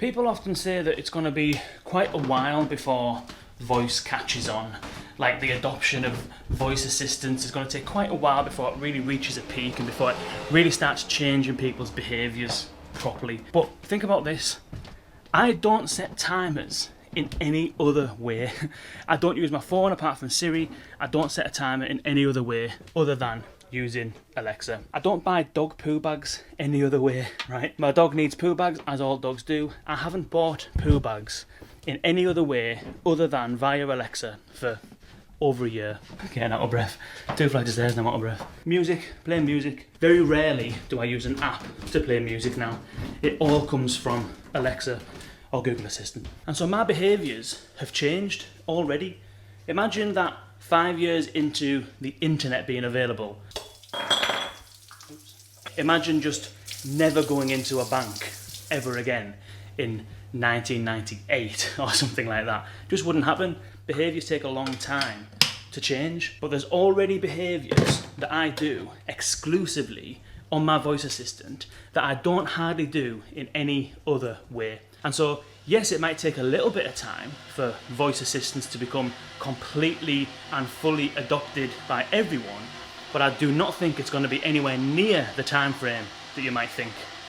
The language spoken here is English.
People often say that it's going to be quite a while before voice catches on. Like the adoption of voice assistants is going to take quite a while before it really reaches a peak and before it really starts changing people's behaviours properly. But think about this. I don't set timers in any other way. I don't use my phone apart from Siri. I don't set a timer in any other way other than using Alexa. I don't buy dog poo bags any other way, right? My dog needs poo bags, as all dogs do. I haven't bought poo bags in any other way other than via Alexa for over a year. Getting out of breath. 2 flights of stairs and I'm out of breath. Music, playing music. Very rarely do I use an app to play music now. It all comes from Alexa or Google Assistant. And so my behaviours have changed already. Imagine that 5 years into the internet being available. Imagine just never going into a bank ever again in 1998 or something like that. Just wouldn't happen. Behaviours take a long time to change, but there's already behaviours that I do exclusively on my voice assistant that I don't hardly do in any other way. And so, yes, it might take a little bit of time for voice assistants to become completely and fully adopted by everyone, but I do not think it's going to be anywhere near the time frame that you might think.